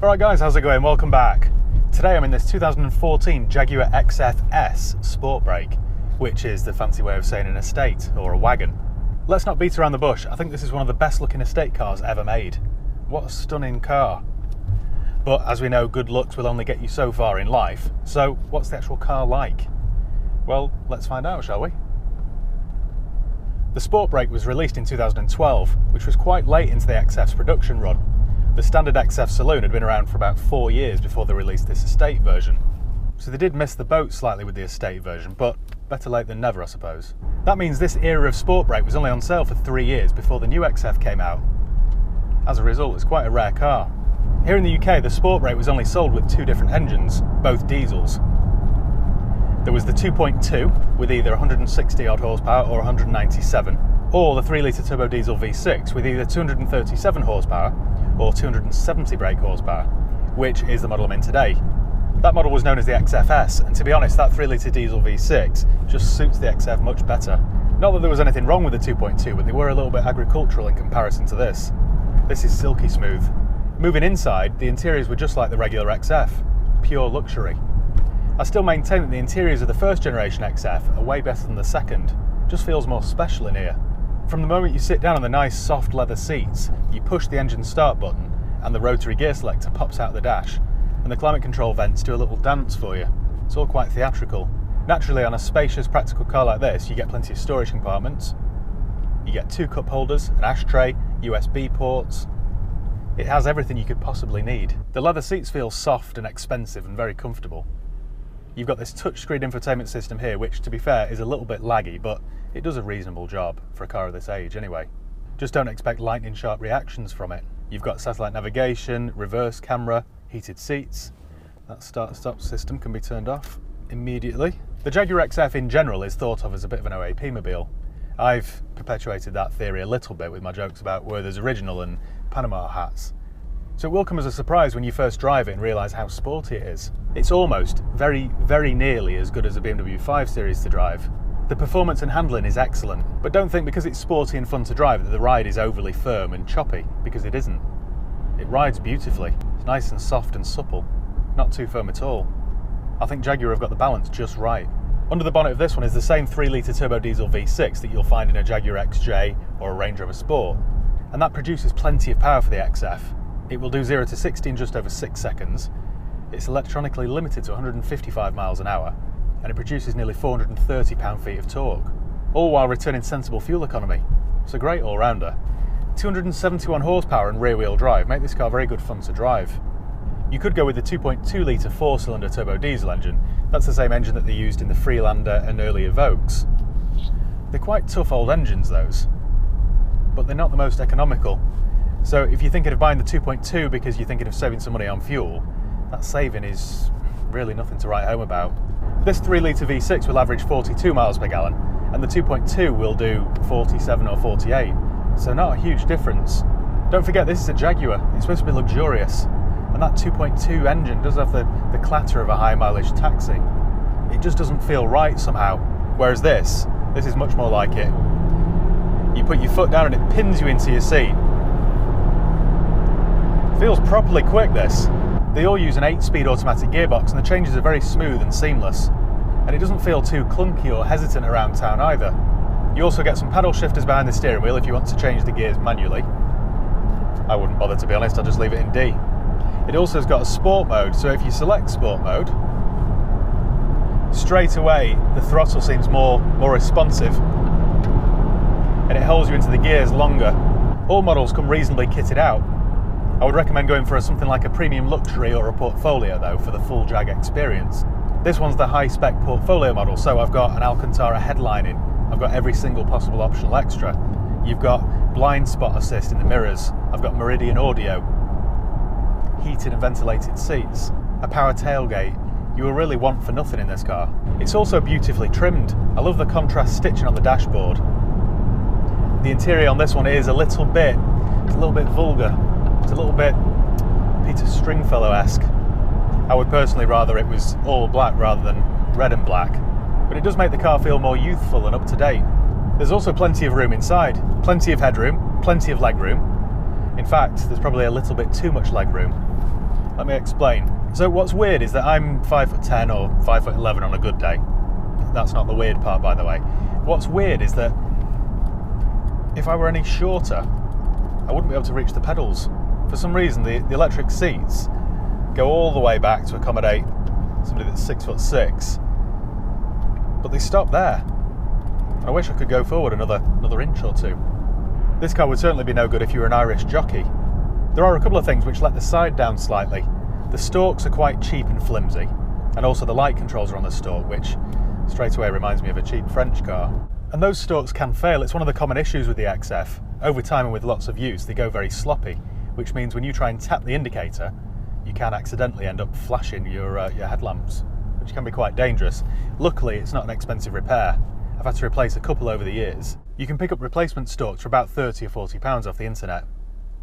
Alright guys, how's it going? Welcome back. Today I'm in this 2014 Jaguar XF-S Sportbrake, which is the fancy way of saying an estate or a wagon. Let's not beat around the bush. I think this is one of the best looking estate cars ever made. What a stunning car. But as we know, good looks will only get you so far in life. So what's the actual car like? Well, let's find out, shall we? The Sportbrake was released in 2012, which was quite late into the XF's production run. The standard XF saloon had been around for about 4 years before they released this estate version. So they did miss the boat slightly with the estate version, but better late than never, I suppose. That means this era of Sportbrake was only on sale for 3 years before the new XF came out. As a result, it's quite a rare car. Here in the UK, the Sportbrake was only sold with 2 different engines, both diesels. There was the 2.2 with either 160 odd horsepower or 197, or the 3-litre turbo diesel V6 with either 237 horsepower or 270 brake horsepower, which is the model I'm in today. That model was known as the XF-S, and to be honest, that 3-litre diesel V6 just suits the XF much better. Not that there was anything wrong with the 2.2, but they were a little bit agricultural in comparison to this. This is silky smooth. Moving inside, the interiors were just like the regular XF, pure luxury. I still maintain that the interiors of the first generation XF are way better than the second. Just feels more special in here. From the moment you sit down on the nice soft leather seats, you push the engine start button and the rotary gear selector pops out the dash, and the climate control vents do a little dance for you. It's all quite theatrical. Naturally, on a spacious practical car like this, you get plenty of storage compartments. You get 2 cup holders, an ashtray, USB ports. It has everything you could possibly need. The leather seats feel soft and expensive and very comfortable. You've got this touchscreen infotainment system here, which, to be fair, is a little bit laggy, but it does a reasonable job for a car of this age anyway. Just don't expect lightning sharp reactions from it. You've got satellite navigation, reverse camera, heated seats. That start-stop system can be turned off immediately. The Jaguar XF in general is thought of as a bit of an OAP mobile. I've perpetuated that theory a little bit with my jokes about Werther's Original and Panama hats. So it will come as a surprise when you first drive it and realise how sporty it is. It's almost, very, very nearly as good as a BMW 5 Series to drive. The performance and handling is excellent, but don't think because it's sporty and fun to drive that the ride is overly firm and choppy, because it isn't. It rides beautifully. It's nice and soft and supple, not too firm at all. I think Jaguar have got the balance just right. Under the bonnet of this one is the same 3-litre turbo diesel V6 that you'll find in a Jaguar XJ or a Range Rover Sport, and that produces plenty of power for the XF. It will do 0 to 60 in just over 6 seconds. It's electronically limited to 155 miles an hour, and it produces nearly 430 pound-feet of torque, all while returning sensible fuel economy. It's a great all-rounder. 271 horsepower and rear-wheel drive make this car very good fun to drive. You could go with the 2.2-litre 4-cylinder turbo diesel engine. That's the same engine that they used in the Freelander and earlier Vokes. They're quite tough old engines, those, but they're not the most economical. So if you're thinking of buying the 2.2 because you're thinking of saving some money on fuel, that saving is really nothing to write home about. This 3-litre V6 will average 42 miles per gallon, and the 2.2 will do 47 or 48, so not a huge difference. Don't forget, this is a Jaguar. It's supposed to be luxurious, and that 2.2 engine does have the clatter of a high mileage taxi. It just doesn't feel right somehow, whereas this is much more like it. You put your foot down and it pins you into your seat. Feels properly quick, this. They all use an 8-speed automatic gearbox, and the changes are very smooth and seamless. And it doesn't feel too clunky or hesitant around town either. You also get some paddle shifters behind the steering wheel if you want to change the gears manually. I wouldn't bother, to be honest, I'll just leave it in D. It also has got a sport mode, so if you select sport mode, straight away the throttle seems more responsive, and it holds you into the gears longer. All models come reasonably kitted out. I would recommend going for something like a premium luxury or a portfolio though for the full Jag experience. This one's the high spec portfolio model, so I've got an Alcantara headlining, I've got every single possible optional extra. You've got blind spot assist in the mirrors, I've got Meridian audio, heated and ventilated seats, a power tailgate. You will really want for nothing in this car. It's also beautifully trimmed. I love the contrast stitching on the dashboard. The interior on this one is a little bit vulgar. It's a little bit Peter Stringfellow-esque. I would personally rather it was all black rather than red and black, but it does make the car feel more youthful and up to date. There's also plenty of room inside, plenty of headroom, plenty of legroom. In fact, there's probably a little bit too much legroom. Let me explain. So what's weird is that I'm 5'10" or 5'11" on a good day. That's not the weird part, by the way. What's weird is that if I were any shorter, I wouldn't be able to reach the pedals. For some reason, the electric seats go all the way back to accommodate somebody that's 6'6", but they stop there. I wish I could go forward another inch or two. This car would certainly be no good if you were an Irish jockey. There are a couple of things which let the side down slightly. The stalks are quite cheap and flimsy, and also the light controls are on the stalk, which straight away reminds me of a cheap French car. And those stalks can fail. It's one of the common issues with the XF. Over time and with lots of use, they go very sloppy, which means when you try and tap the indicator, you can accidentally end up flashing your headlamps, which can be quite dangerous. Luckily, it's not an expensive repair. I've had to replace a couple over the years. You can pick up replacement stalks for about £30 or £40 off the internet,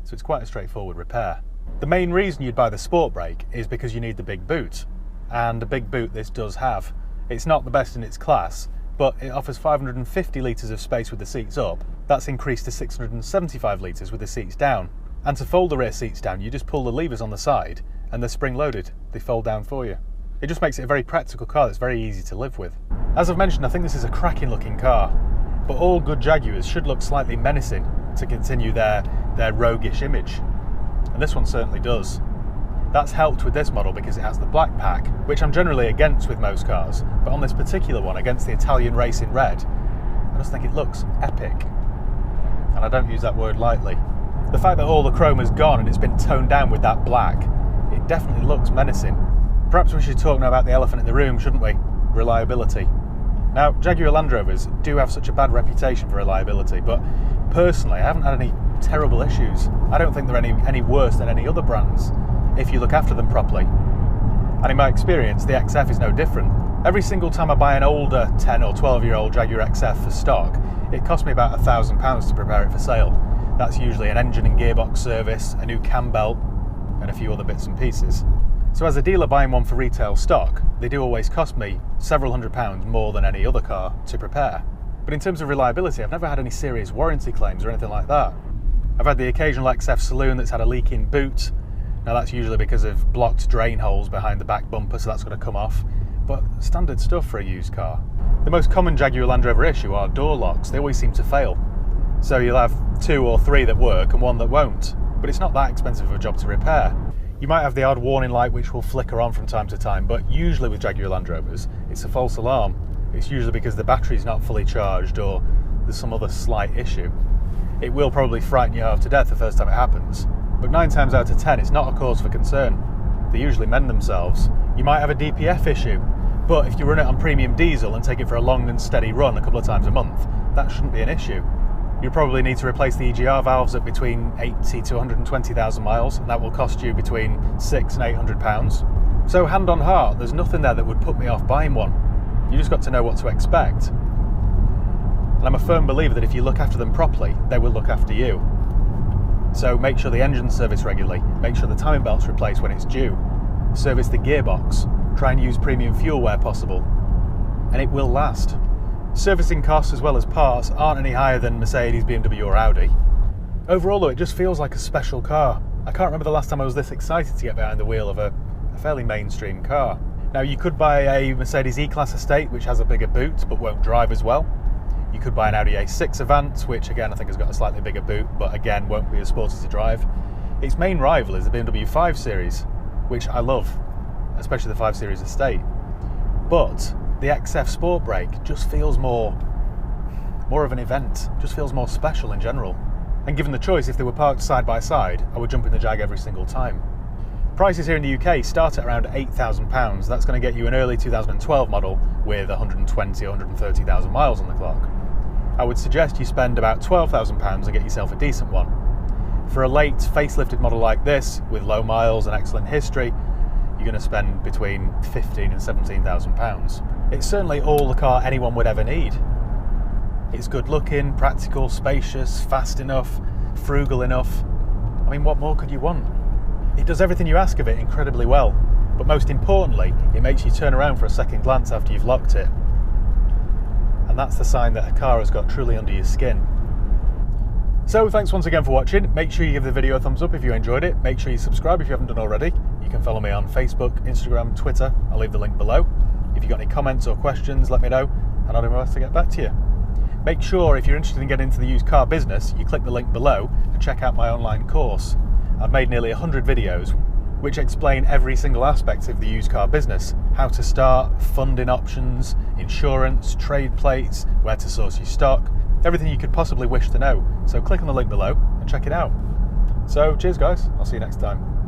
so it's quite a straightforward repair. The main reason you'd buy the Sportbrake is because you need the big boot, and a big boot this does have. It's not the best in its class, but it offers 550 litres of space with the seats up. That's increased to 675 litres with the seats down. And to fold the rear seats down, you just pull the levers on the side and they're spring loaded. They fold down for you. It just makes it a very practical car that's very easy to live with. As I've mentioned, I think this is a cracking looking car, but all good Jaguars should look slightly menacing to continue their roguish image. And this one certainly does. That's helped with this model because it has the black pack, which I'm generally against with most cars, but on this particular one, against the Italian race in red, I just think it looks epic. And I don't use that word lightly. The fact that all the chrome is gone and it's been toned down with that black, it definitely looks menacing. Perhaps we should talk now about the elephant in the room, shouldn't we? Reliability. Now, Jaguar Land Rovers do have such a bad reputation for reliability, but personally, I haven't had any terrible issues. I don't think they're any worse than any other brands, if you look after them properly. And in my experience, the XF is no different. Every single time I buy an older 10 or 12-year-old Jaguar XF for stock, it costs me about £1,000 to prepare it for sale. That's usually an engine and gearbox service, a new cam belt, and a few other bits and pieces. So as a dealer buying one for retail stock, they do always cost me several £100s more than any other car to prepare. But in terms of reliability, I've never had any serious warranty claims or anything like that. I've had the occasional XF saloon that's had a leaking boot. Now that's usually because of blocked drain holes behind the back bumper, so that's got to come off. But standard stuff for a used car. The most common Jaguar Land Rover issue are door locks. They always seem to fail. So you'll have 2 or 3 that work and 1 that won't. But it's not that expensive of a job to repair. You might have the odd warning light which will flicker on from time to time, but usually with Jaguar Land Rovers, it's a false alarm. It's usually because the battery's not fully charged or there's some other slight issue. It will probably frighten you half to death the first time it happens, but 9 times out of 10 it's not a cause for concern. They usually mend themselves. You might have a DPF issue, but if you run it on premium diesel and take it for a long and steady run a couple of times a month, that shouldn't be an issue. You probably need to replace the EGR valves at between 80 to 120,000 miles, and that will cost you between £600 and £800. So hand on heart, there's nothing there that would put me off buying one. You just got to know what to expect. And I'm a firm believer that if you look after them properly, they will look after you. So make sure the engine's serviced regularly, make sure the timing belt's replaced when it's due, service the gearbox, try and use premium fuel where possible, and it will last. Servicing costs as well as parts aren't any higher than Mercedes, BMW or Audi. Overall though, it just feels like a special car. I can't remember the last time I was this excited to get behind the wheel of a fairly mainstream car. Now you could buy a Mercedes E-Class estate which has a bigger boot but won't drive as well. You could buy an Audi A6 Avant, which again I think has got a slightly bigger boot but again won't be as sporty to drive. Its main rival is the BMW 5 Series, which I love, especially the 5 Series estate. But the XF Sportbrake just feels more of an event, just feels more special in general. And given the choice, if they were parked side by side, I would jump in the Jag every single time. Prices here in the UK start at around £8,000. That's going to get you an early 2012 model with 120 or 130,000 miles on the clock. I would suggest you spend about £12,000 and get yourself a decent one. For a late facelifted model like this, with low miles and excellent history, you're going to spend between £15,000 and £17,000. It's certainly all the car anyone would ever need. It's good looking, practical, spacious, fast enough, frugal enough. I mean, what more could you want? It does everything you ask of it incredibly well, but most importantly, it makes you turn around for a second glance after you've locked it. And that's the sign that a car has got truly under your skin. So thanks once again for watching. Make sure you give the video a thumbs up if you enjoyed it. Make sure you subscribe if you haven't done already. You can follow me on Facebook, Instagram, Twitter. I'll leave the link below. If you've got any comments or questions, let me know, and I'll do my best to get back to you. Make sure, if you're interested in getting into the used car business, you click the link below and check out my online course. I've made nearly 100 videos which explain every single aspect of the used car business. How to start, funding options, insurance, trade plates, where to source your stock, everything you could possibly wish to know. So click on the link below and check it out. So cheers guys, I'll see you next time.